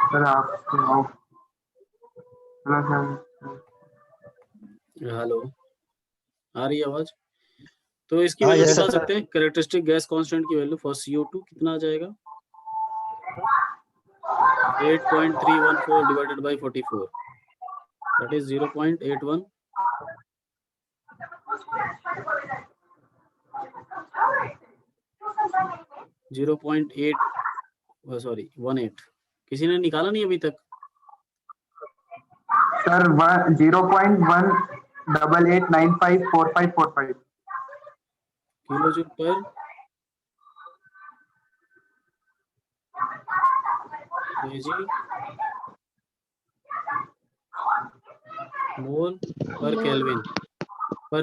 Sir आप hello, आ रही है आवाज? तो इसकी हाँ, वैल्यू yes, निकाल sir. सकते हैं। कैरेक्टरिस्टिक गैस कांस्टेंट की वैल्यू फॉर CO2 कितना आ जाएगा? 8.314 divided by 44, that is 0.81 0.8 sorry 18। किसी ने निकाला नहीं अभी तक? Sir 0.188954545 kilo joule per KG mole per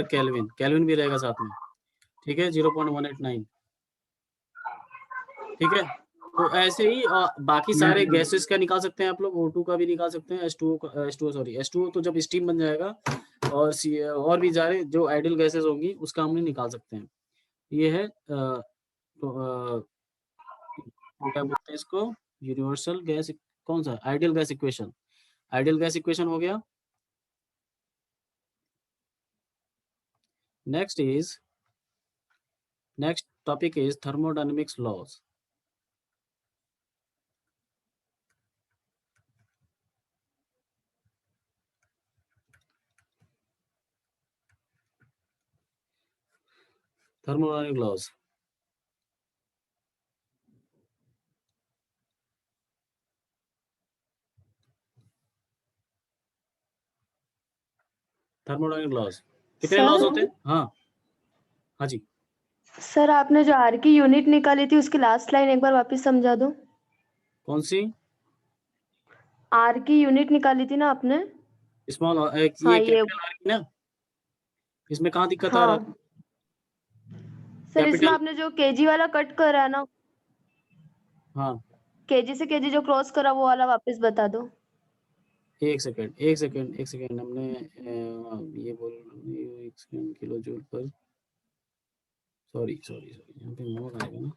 kelvin भी रहेगा साथ में, ठीक है। 0.189, ठीक है। तो ऐसे ही बाकी सारे गैसेस का निकाल सकते हैं आप लोग। O2 का भी निकाल सकते हैं, H2O तो जब स्टीम बन जाएगा, और भी सारे जो आइडियल गैसेस होंगी उसका हम निकाल सकते हैं। ये है क्या बोलते हैं इसको, यूनिवर्सल गैस, कौन सा, ideal gas equation. Ideal gas equation हो गया। Next topic is thermodynamics laws. Thermodynamic laws, thermodynamic laws कितने लॉज होते हैं? हाँ जी सर, आपने जो आर की यूनिट निकाली थी उसकी लास्ट लाइन एक बार वापस समझा दो। कौन सी? आर की यूनिट निकाली थी ना आपने? स्मॉल हाँ, ये कैपिटल आर की ना, इसमें कहाँ दिक्कत आ रहा है? सर, इसमें कैपिटल, आपने जो केजी वाला कट करा है ना, हाँ केजी से केजी जो क्रॉस करा वो वाला वापस बता दो। एक सेकेंड हमने ये बोल, एक सेकेंड, किलो जूल पर, सॉरी यहाँ पे मोल आएगा ना,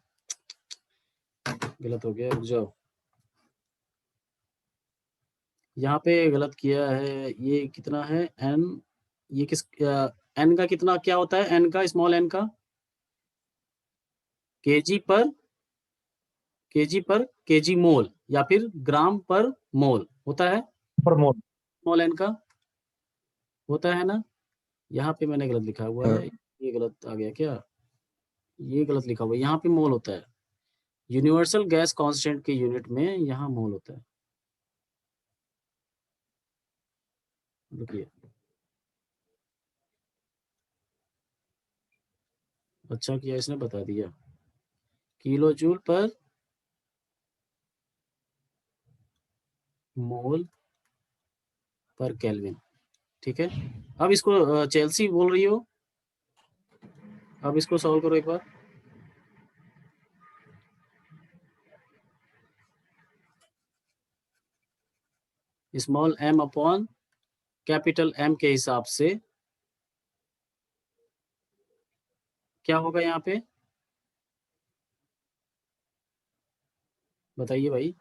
गलत हो गया, रुक जाओ। यहाँ पे गलत किया है। ये कितना है n, ये किस n का कितना क्या होता है? n का, स्मॉल n का केजी मोल या फिर ग्राम पर मोल होता है। पर मोल स्मॉल n का होता है ना। यहाँ पे मैंने गलत लिखा हुआ है, ये गलत आ गया क्या? ये गलत लिखा हुआ है, यहाँ पे मोल होता है। यूनिवर्सल गैस कांस्टेंट के यूनिट में यहाँ मोल होता है। रुकिए, अच्छा किया इसने बता दिया, किलो जूल पर मोल पर केल्विन, ठीक है। अब इसको चेल्सी बोल रही हो, अब इसको सॉल्व करो एक बार। Small m upon capital M के हिसाब से क्या होगा यहाँ पे, बताइए भाई।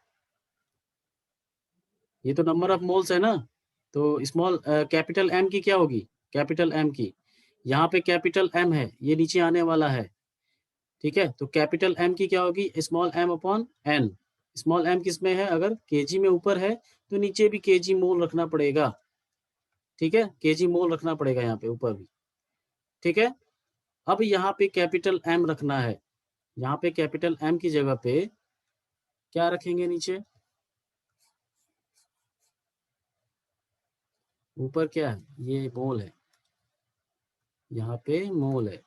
ये तो नंबर ऑफ मोल्स है ना, तो स्मॉल कैपिटल M की क्या होगी? कैपिटल M की, यहाँ पे कैपिटल M है, ये नीचे आने वाला है, ठीक है। तो कैपिटल M की क्या होगी? Small m upon n। Small m किस में है? अगर केजी में ऊपर है तो नीचे भी केजी मोल रखना पड़ेगा, ठीक है। केजी मोल रखना पड़ेगा यहाँ पे ऊपर भी, ठीक है। अब यहाँ पे कैपिटल M रखना है, यहाँ पे कैपिटल M की जगह पे क्या रखेंगे? नीचे ऊपर क्या है? ये मोल है, यहाँ पे मोल है,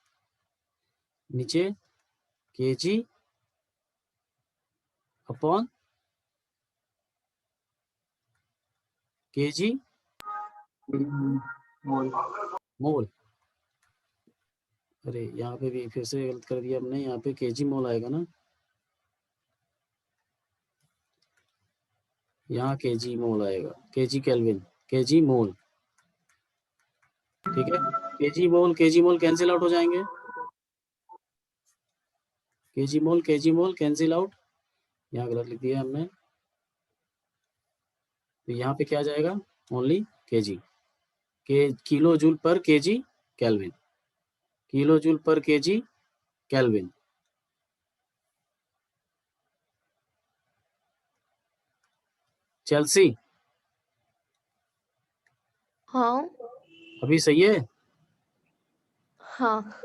नीचे केजी अपॉन केजी मोल। अरे यहाँ पे भी फिर से गलत कर दिया हमने, यहाँ पे केजी मोल आएगा ना, यहाँ केजी मोल आएगा, केजी केल्विन, केजी मोल, ठीक है। केजी मोल कैंसिल आउट हो जाएंगे, केजी मोल कैंसिल आउट। यहाँ गलत लिख दिया हमने, तो यहाँ पे क्या आ जाएगा, ओनली केजी, के kilo joule per KG kelvin, kilo joule per KG kelvin. Chelsea हाँ अभी सही है? हाँ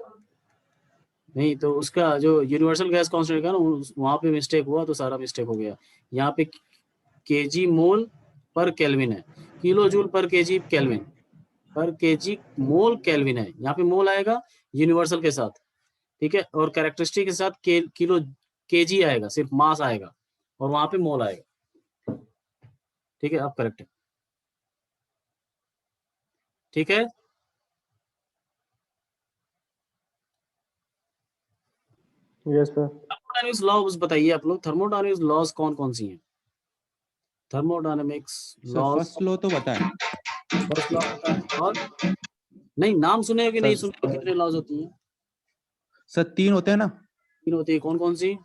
नहीं तो उसका जो यूनिवर्सल गैस कांस्टेंट का ना, वहां पे मिस्टेक हुआ तो सारा मिस्टेक हो गया। यहाँ पे केजी मोल पर केल्विन है, kilo joule per KG kelvin, पर केजी मोल केल्विन है। यहाँ पे मोल आएगा यूनिवर्सल के साथ, ठीक है, और कैरेक्टरिस्टिक के साथ किलो केजी आएगा, सिर्फ मास आएगा, और वहां पे मोल आएगा। ठीक है, अब करेक्ट है। ठीक है, यस सर। थर्मोडायनेमिक्स लॉज बताइए आप लोग, थर्मोडायनेमिक्स लॉज कौन कौन सी हैं? Thermodynamics sir laws, first law तो बताएं। फर्स्ट लॉ पता है, और नहीं नाम सुने हो कि नहीं सर सुने हो, कितने लॉज होती हैं? सर 3 होते हैं ना। 3 होती है, कौन कौन सी?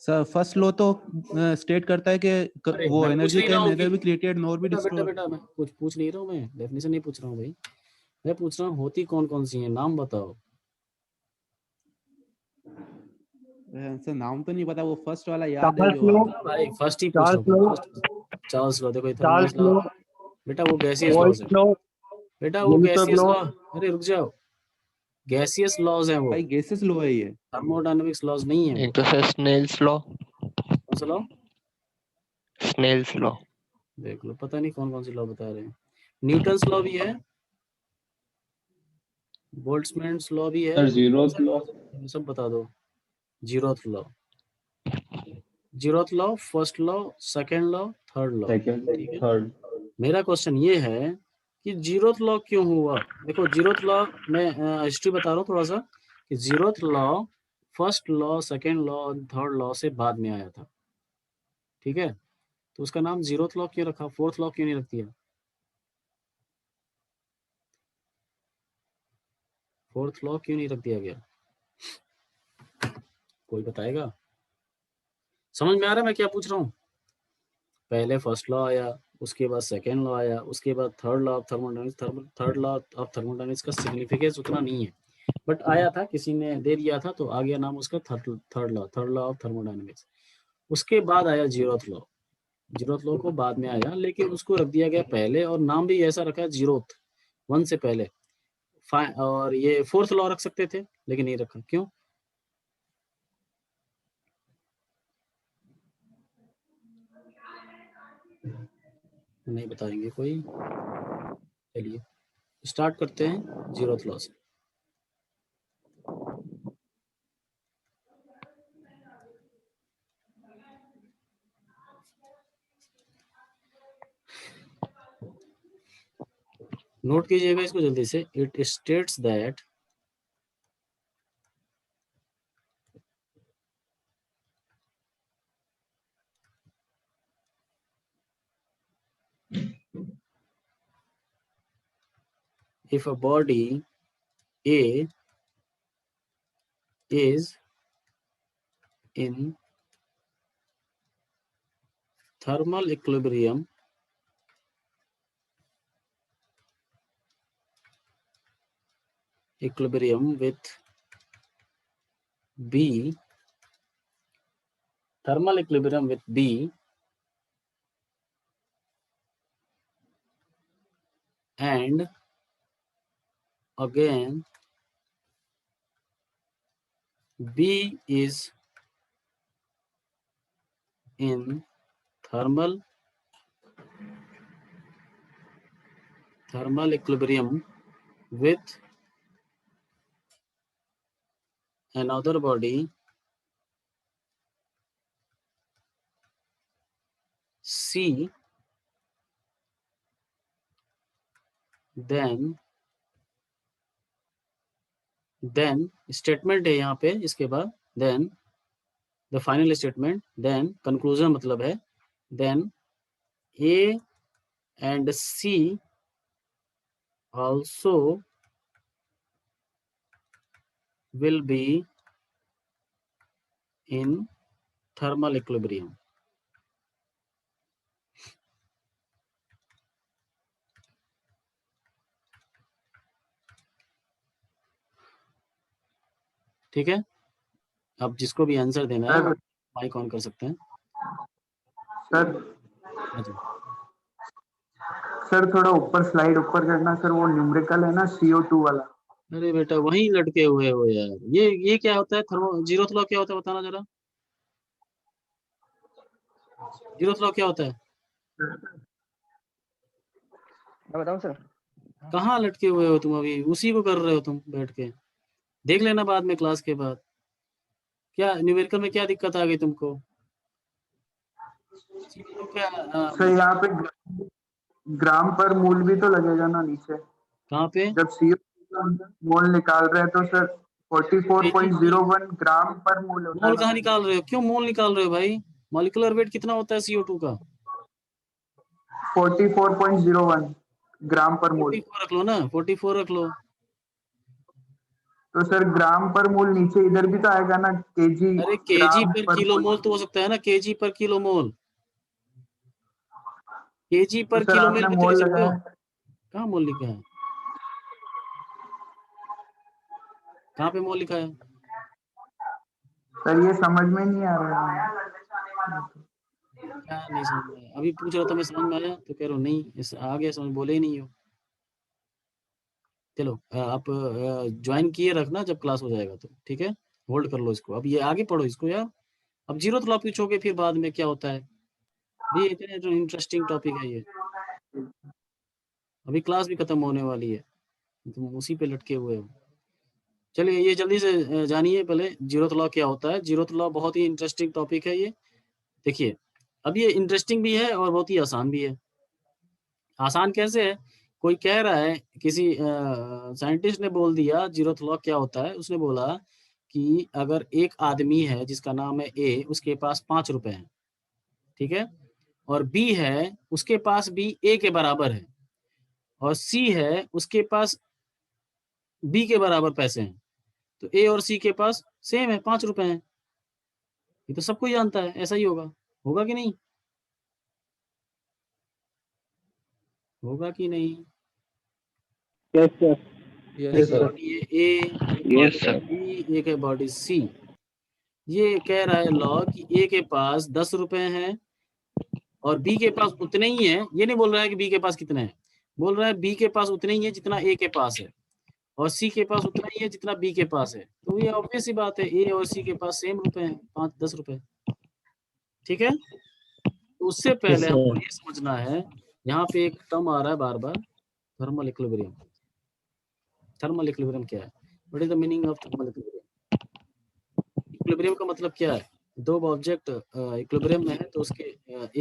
सर फर्स्ट लॉ तो स्टेट करता है कि अरे वो मैं पूछ एनर्जी नहीं रहा कैन हूँ नेदर कि, बी क्रिएटेड नॉर बी बेटा बेटा डिस्ट्रॉयड। बेटा मैं कुछ पूछ नहीं रहा हूँ, मैं डेफिनेशन नहीं पूछ रहा हूँ भाई, मैं पूछ रहा हूँ होती कौन कौन सी हैं, नाम बताओ। सर नाम तो नहीं पता, वो फर्स्ट वाला याद है चार्ल्स जो लो, भाई फर्स्ट ही पूछ रहा चार्ल्स हूँ, लो, फर्स्ट चार्ल्स लॉ, देखो चार्ल्स थर्मोडायनेमिक्स लॉ, लो, बेटा वो गैसियस लॉज है, वॉइस लो, बेटा वो विल्सन गैसियस लो। लॉ, अरे रुक जाओ, गैसियस लॉज हैं वो, भाई गैसेस लॉ है ये। थर्मोडायनेमिक्स लॉज नहीं है वो। एक तो सर स्नेल्स लॉ, कौन सा लॉ? Snell's law. देख लो, पता नहीं कौन कौन सी लॉ बता रहे हैं। न्यूटन्स लॉ भी है, बोल्ट्जमैन्स लॉ भी है, सर जीरो बहुत सारे लो, laws हैं, ये सब बता दो। Zeroth law, zeroth law, first law, second law, third law. Second, ठीक है, थर्ड। मेरा क्वेश्चन ये है कि जीरोथ लॉ क्यों हुआ। देखो जीरोथ लॉ, मैं हिस्ट्री बता रहा हूँ थोड़ा सा, कि zeroth law first law, second law, third law से बाद में आया था। ठीक है, तो उसका नाम जीरोथ लॉ क्यों रखा, फोर्थ लॉ क्यों नहीं रख दिया? फोर्थ लॉ क्यों नहीं रख दिया गया, कोई बताएगा? समझ में आ रहा है मैं क्या पूछ रहा हूँ? पहले फर्स्ट लॉ आया, उसके बाद सेकेंड लॉ आया, उसके बाद third law of thermodynamics. Third law of thermodynamics का सिग्निफिकेंस उतना नहीं है, बट आया था, किसी ने दे दिया था, तो आ गया नाम उसका थर्ड लॉ ऑफ थर्मोडायनेमिक्स। उसके बाद आया जीरोथ लॉ, जीरोथ लॉ को बाद में आया, लेकिन उसको रख दिया गया पहले, और नाम भी ऐसा रखा जीरोथ, 1 से पहले। और ये फोर्थ लॉ रख सकते थे, लेकिन नहीं रखा, क्यों? नहीं बताएंगे कोई? चलिए स्टार्ट करते हैं जीरोथ लॉ से। नोट कीजिएगा इसको जल्दी से। It states that if a body A is in thermal equilibrium with B, thermal equilibrium with B, and again B is in thermal equilibrium with another body C, then statement है यहाँ पे, इसके बाद then the final statement, then conclusion मतलब है, then A and C also will be in thermal equilibrium. ठीक है, अब जिसको भी आंसर देना है सर माइक ऑन कर सकते हैं। सर अच्छा, सर थोड़ा ऊपर स्लाइड ऊपर करना सर, वो न्यूमेरिकल है ना CO2 वाला। अरे बेटा वहीं लटके हुए हो यार। ये क्या होता है? थर्मो जीरोथ लॉ क्या होता है बताना जरा। जीरोथ लॉ क्या होता है? मैं बताऊं सर? कहाँ लटके हुए हो तुम? अभी उसी को कर रहे हो तुम बैठ के। देख लेना बाद में क्लास के बाद। क्या न्यूमेरिकल में क्या दिक्कत आ गई तुमको? CO2 क्या सर यहाँ पे ग्राम पर मूल भी तो लगेगा ना नीचे, कहाँ पे? जब CO2 का मोल निकाल रहे हैं तो सर 44.01 ग्राम पर मूल होता है मोल कहाँ ना। निकाल रहे हो? क्यों मोल निकाल रहे हो भाई? मॉलिक्यूलर वेट कितना होता है CO2 का? 44.01 ग्राम पर मूल। 44 रख लो ना, 44 रख लो। तो सर ग्राम पर मूल नीचे इधर भी तो आएगा ना, केजी अरे केजी ग्राम पर पर किलो मूल। मोल तो हो सकता है ना, केजी पर किलो मोल। केजी तो पर सर किलो मोल आपने भी तो लिख मोल सकते हो। लगाया कहाँ मोल लिखा है? कहाँ पे मोल लिखा है? सर, ये समझ में नहीं आ रहा है। क्या नहीं समझ में आया? अभी पूछ रहा था मैं, समझ में आया तो कह रहा हूँ नहीं, इस आ गया समझ, बोले ही नहीं हो। चलो आप ज्वाइन किए रखना जब क्लास हो जाएगा तो, ठीक है। होल्ड कर लो इसको, अब ये आगे पढ़ो इसको यार। अब जीरो तो आप पूछोगे फिर बाद में क्या होता है। ये इतने इंटरेस्टिंग टॉपिक है ये। अभी क्लास भी खत्म होने वाली है, तुम उसी पे लटके हुए हो। चलिए ये जल्दी से जानिए पहले जीरोथ लॉ क्या होता है। जीरोथ लॉ बहुत ही इंटरेस्टिंग टॉपिक है ये। देखिए अब ये इंटरेस्टिंग भी है और बहुत ही आसान भी है। आसान कैसे है? कोई कह रहा है, किसी साइंटिस्ट ने बोल दिया जीरोथ लॉ क्या होता है। उसने बोला कि अगर एक आदमी है जिसका नाम है ए, उसके पास 5 रुपए हैं, ठीक है, और बी है उसके पास भी ए के बराबर है, और सी है उसके पास बी के बराबर पैसे हैं, तो ए और सी के पास सेम है, 5 रुपए हैं। ये तो सबको जानता है, ऐसा ही होगा। होगा कि नहीं? होगा कि नहीं? Yes sir. Yes sir. Body है ए, एक Yes, बॉडी sir. है बी, एक है बॉडी सी। ये कह रहा है लॉ कि ए के पास 10 रुपए हैं और बी के पास उतने ही है। ये नहीं बोल रहा है कि बी के पास कितने हैं, बोल रहा है बी के पास उतने ही है जितना ए के पास है, और सी के पास उतना ही है जितना बी के पास है। तो ये ऑब्वियस सी बात है, ए और सी के पास सेम रुपए हैं, 5-10 रुपए। ठीक है, तो उससे पहले हमको ये समझना है, यहाँ पे एक टर्म आ रहा है बार बार, थर्मल इक्विलिब्रियम। थर्मल इक्विलिब्रियम क्या है? What is the meaning of thermal equilibrium? Equilibrium का मतलब क्या है? दो ऑब्जेक्ट इक्विलिब्रियम में है तो उसके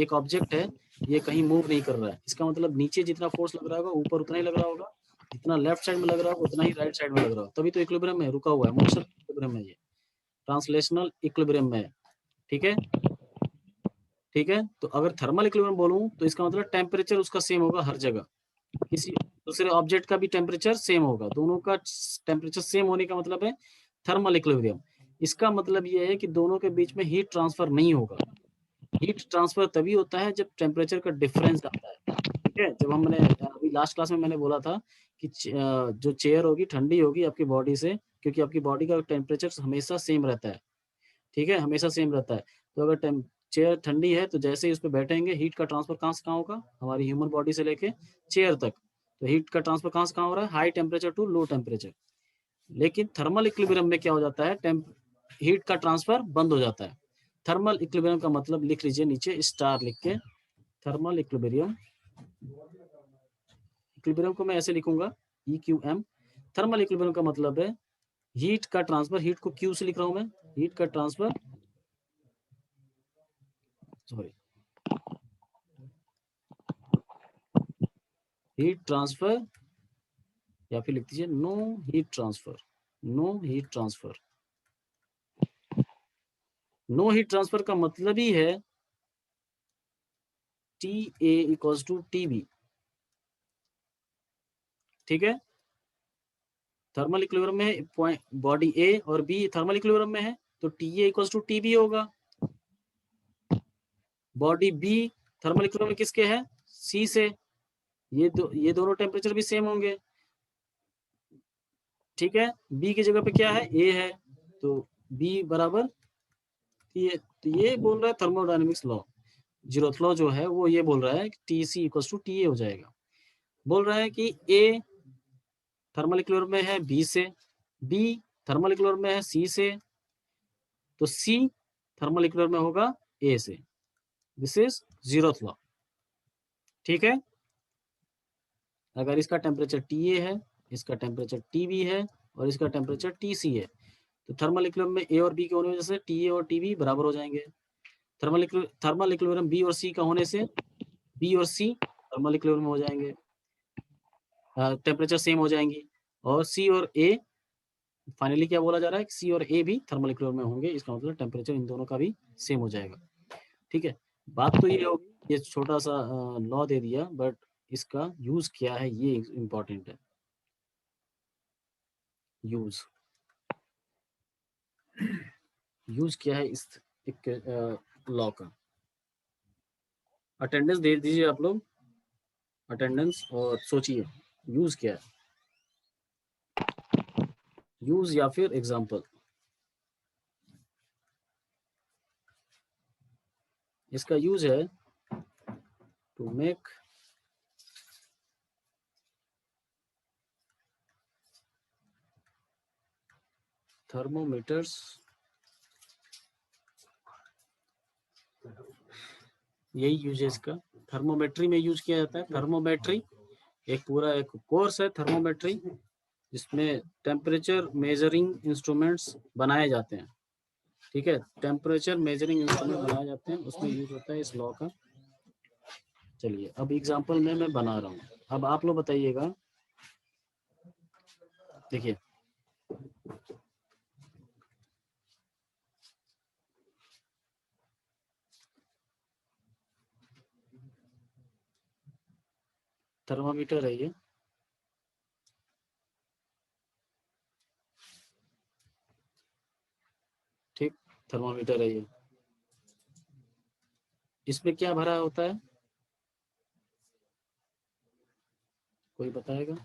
एक ऑब्जेक्ट है, ये कहीं मूव नहीं कर रहा है, इसका मतलब नीचे जितना फोर्स लग रहा होगा ऊपर उतना ही लग रहा होगा, जितना लेफ्ट साइड में लग रहा होगा उतना ही राइट साइड में लग रहा होगा, तभी तो इक्विलिब्रियम में रुका हुआ है। मोशन इक्विलिब्रियम में, ये ट्रांसलेशनल इक्विलिब्रियम में है। ठीक है, ठीक है। तो अगर थर्मल इक्विलिब्रियम बोलूं तो इसका मतलब टेम्परेचर उसका सेम होगा हर जगह, किसी दूसरे ऑब्जेक्ट का भी टेम्परेचर सेम होगा, दोनों का टेम्परेचर सेम होने का मतलब है थर्मल इक्विलिब्रियम। इसका मतलब ये है कि दोनों के बीच में हीट ट्रांसफर नहीं होगा। हीट ट्रांसफर तभी होता है जब टेम्परेचर का डिफरेंस आता है। ठीक है, जब हमने अभी लास्ट क्लास में मैंने बोला था कि जो चेयर होगी ठंडी होगी आपकी बॉडी से, क्योंकि आपकी बॉडी का टेम्परेचर हमेशा सेम रहता है। ठीक है, हमेशा सेम रहता है। तो अगर चेयर ठंडी है तो जैसे ही उस पर बैठेंगे हीट का ट्रांसफर कहाँ से कहाँ होगा, हमारी ह्यूमन बॉडी से लेके चेयर तक। तो हीट का ट्रांसफर कहाँ से कहाँ हो रहा है, high temperature to low temperature. लेकिन थर्मल इक्विलिब्रियम में क्या हो जाता है, हीट का ट्रांसफर बंद हो जाता है। थर्मल इक्विलिब्रियम का मतलब लिख लीजिए नीचे स्टार लिख के, थर्मल इक्विलिब्रियम। इक्विलिब्रियम को मैं ऐसे लिखूंगा EQM। थर्मल इक्विलिब्रियम का मतलब है हीट का ट्रांसफर, हीट को Q से लिख रहा हूं मैं, हीट का ट्रांसफर, सॉरी, हीट ट्रांसफर, या फिर लिख दीजिए no heat transfer. No heat transfer, no heat transfer का मतलब ही है TA इक्वल्स टू TB। ठीक है, थर्मल इक्विलिब्रियम में बॉडी A और B थर्मल इक्विलिब्रियम में है तो TA इक्वल्स टू TB होगा। बॉडी B थर्मल इक्विलिब्रियम में किसके है, C से, ये दोनों टेम्परेचर भी सेम होंगे। ठीक है, B की जगह पे क्या है, A है, तो बी बराबर ये बोल रहा है थर्मोडायनेमिक्स लॉ, जीरोथ लॉ जो है वो ये बोल रहा है कि T C equals to T A हो जाएगा। बोल रहा है कि ए थर्मल इक्विलिब्रियम में है बी से, बी थर्मल इक्विलिब्रियम में है सी से, तो सी थर्मल इक्विलिब्रियम में होगा ए से। This is zeroth law. ठीक है, अगर इसका टेम्परेचर टी ए है, इसका टेम्परेचर टी बी है और इसका टेम्परेचर टी सी है, तो थर्मल इक्विलिब्रियम में ए और बी के होने वजह से टी ए और टी बी बराबर हो जाएंगे। थर्मल इक्विलिब्रियम बी और सी का होने से बी और सी थर्मल इक्विलिब्रियम में हो जाएंगे, टेम्परेचर सेम हो जाएंगी, और सी और ए फाइनली क्या बोला जा रहा है कि सी और ए भी थर्मल इक्विलिब्रियम में होंगे, इसका मतलब टेम्परेचर इन दोनों का भी सेम हो जाएगा। ठीक है, बात तो ये होगी, ये छोटा सा लॉ दे दिया, बट इसका यूज क्या है ये इम्पोर्टेंट है। यूज क्या है इस लॉ का? अटेंडेंस दे दीजिए आप लोग, अटेंडेंस, और सोचिए यूज क्या है, यूज या फिर एग्जाम्पल। इसका यूज है टू मेक थर्मोमीटर्स यही यूज है इसका। थर्मोमेट्री में यूज किया जाता है। थर्मोमेट्री एक पूरा एक कोर्स है थर्मोमेट्री, जिसमें टेम्परेचर मेजरिंग इंस्ट्रूमेंट्स बनाए जाते हैं। ठीक है, टेम्परेचर मेजरिंग इंस्ट्रूमेंट बनाए जाते हैं, उसमें यूज होता है इस लॉ का। चलिए अब एग्जांपल में मैं बना रहा हूँ, अब आप लोग बताइएगा। देखिए थर्मामीटर है ये, ठीक, थर्मामीटर है ये। इसमें क्या भरा होता है, कोई बताएगा?